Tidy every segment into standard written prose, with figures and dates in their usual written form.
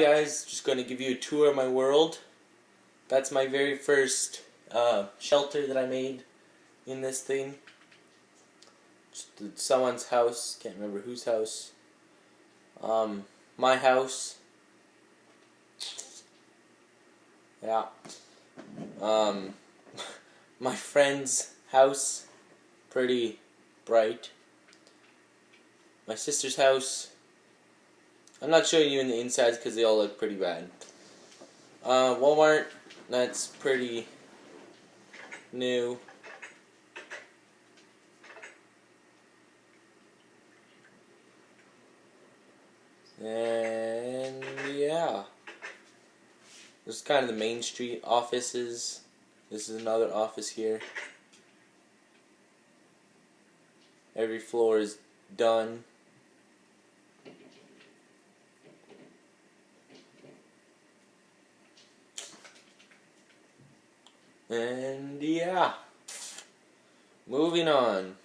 guys, just going to give you a tour of my world. That's my very first shelter that I made in this thing. Just someone's house, can't remember whose house. My house. Yeah. My friend's house, pretty bright. My sister's house. I'm not showing you in the insides because they all look pretty bad. Walmart, that's pretty new. And yeah. This is kind of the Main Street offices. This is another office here. Every floor is done. And yeah, moving on.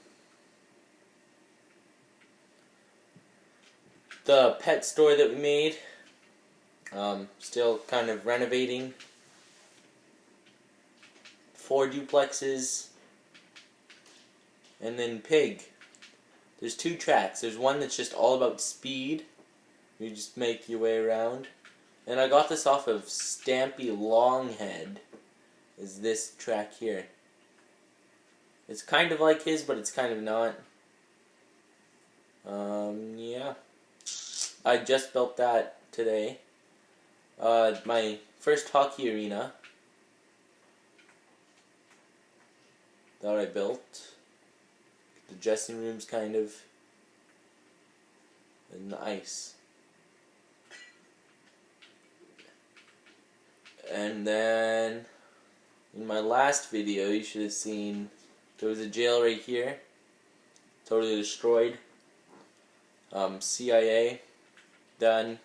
The pet store that we made, still kind of renovating. 4 duplexes, and then Pig. There's 2 tracks. There's one that's just all about speed. You just make your way around. And I got this off of Stampy Longhead. Is this track here. It's kind of like his, but it's kind of not. Yeah. I just built that today. My first hockey arena that I built. The dressing room's kind of nice. And then in my last video, you should have seen there was a jail right here, totally destroyed. CIA, done.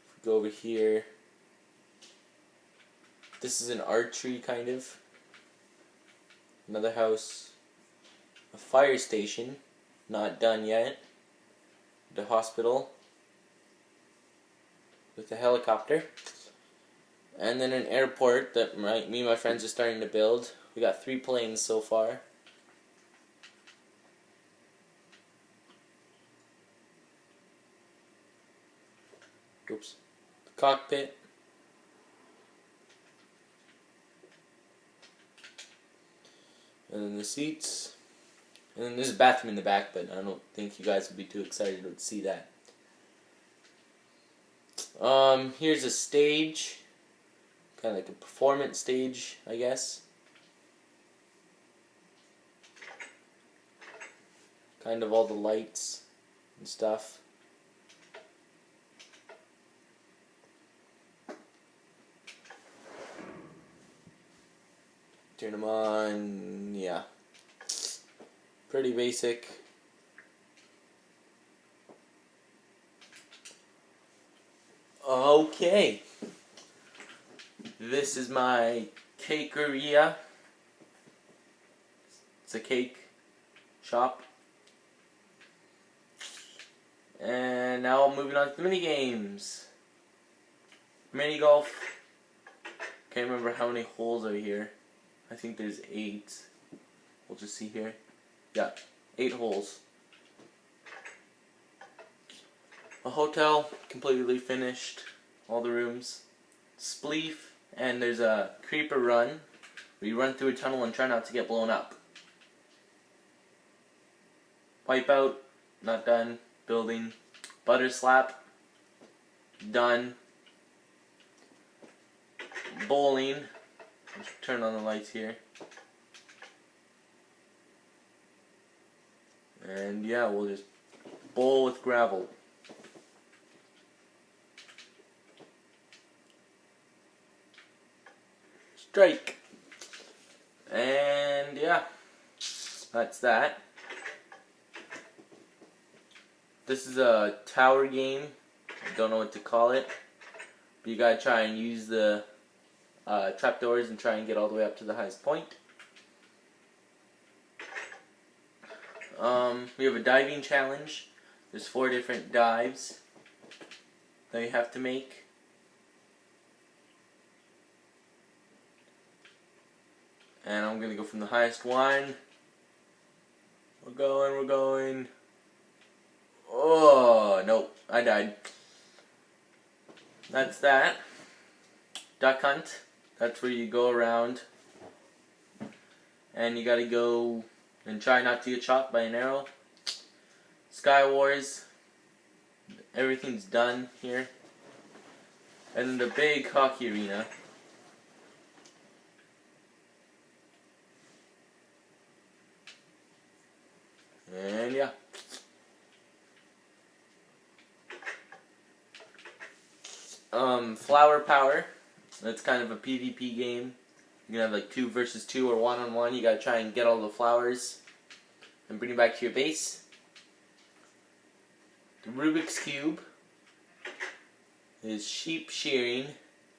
If we go over here, this is an archery kind of. Another house, a fire station, not done yet. The hospital with a helicopter. And then an airport that me and my friends are starting to build. We got 3 planes so far. Oops. The cockpit. And then the seats. And then there's a bathroom in the back, but I don't think you guys would be too excited to see that. Here's a stage. Kind of like a performance stage, I guess. Kind of all the lights and stuff. Turn them on, yeah. Pretty basic. Okay. This is my cakeria. It's a cake shop. And now I'm moving on to the mini games. Mini golf. Can't remember how many holes are here. I think there's 8. We'll just see here. Yeah, 8 holes. A hotel, completely finished. All the rooms. Spleef. And there's a creeper run, where you run through a tunnel and try not to get blown up. Wipeout, not done. Building. Butter slap, done. Bowling. Let's turn on the lights here. And yeah, we'll just bowl with gravel. Strike. And yeah, that's that. This is a tower game. I don't know what to call it. But you gotta try and use the trapdoors and try and get all the way up to the highest point. We have a diving challenge. There's 4 different dives. that you have to make. And I'm gonna go from the highest one. We're going. Oh, nope, I died. That's that. Duck Hunt. That's where you go around and you gotta go and try not to get shot by an arrow. Sky Wars. Everything's done here. And then the big hockey arena. And yeah. Flower Power. That's kind of a PvP game. You can have like 2 versus 2 or 1-on-1. You gotta try and get all the flowers and bring it back to your base. The Rubik's Cube is sheep shearing,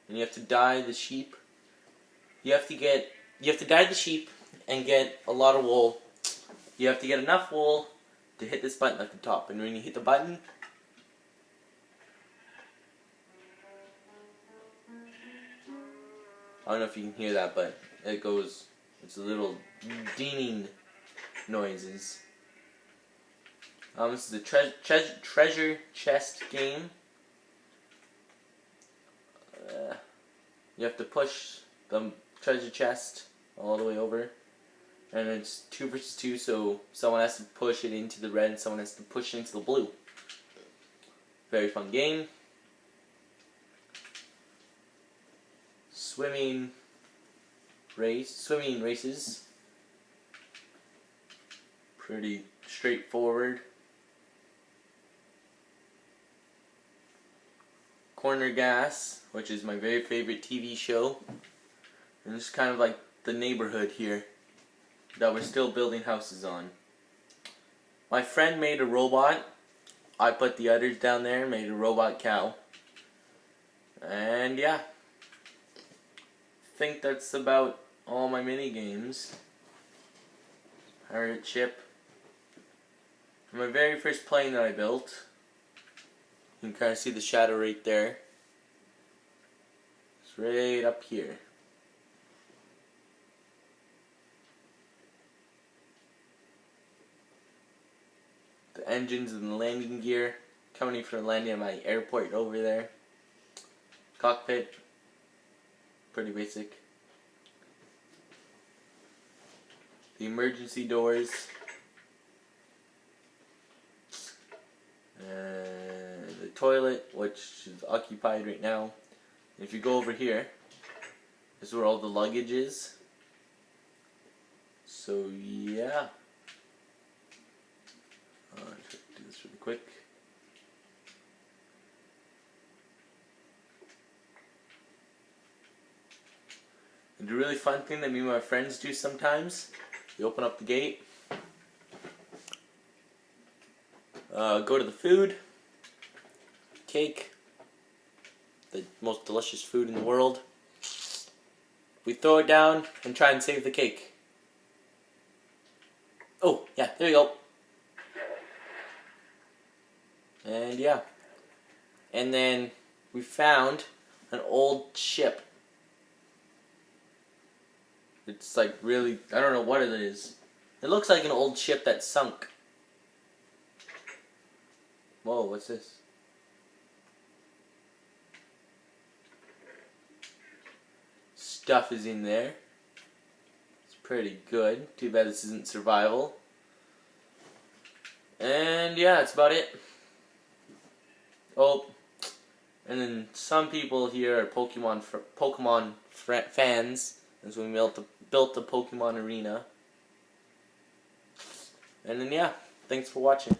and you have to dye the sheep. You have to dye the sheep and get a lot of wool. You have to get enough wool to hit this button at the top, and when you hit the button, I don't know if you can hear that, but it goes, it's a little dinging noises. This is a treasure chest game. You have to push the treasure chest all the way over. And it's 2 versus 2, so someone has to push it into the red and someone has to push it into the blue. Very fun game. Swimming races. Pretty straightforward. Corner Gas, which is my very favorite TV show. And it's kind of like the neighborhood here that we're still building houses on. My friend made a robot. I put the others down there and made a robot cow. And yeah. I think that's about all my mini games. Pirate Ship. My very first plane that I built. You can kind of see the shadow right there. It's right up here. The engines and the landing gear coming for landing at my airport over there. Cockpit. Pretty basic. The emergency doors. The toilet, which is occupied right now. If you go over here, this is where all the luggage is. So yeah. I'll try to do this really quick. And the really fun thing that me and my friends do sometimes, we open up the gate, go to the food, cake, the most delicious food in the world. We throw it down and try and save the cake. Oh, yeah, there you go. And yeah. And then we found an old ship. It's like really, I don't know what it is. It looks like an old ship that sunk. Whoa, what's this? Stuff is in there. It's pretty good. Too bad this isn't survival. And yeah, that's about it. Oh, and then some people here are Pokemon fans. And so we built the Pokemon arena. And then yeah, thanks for watching.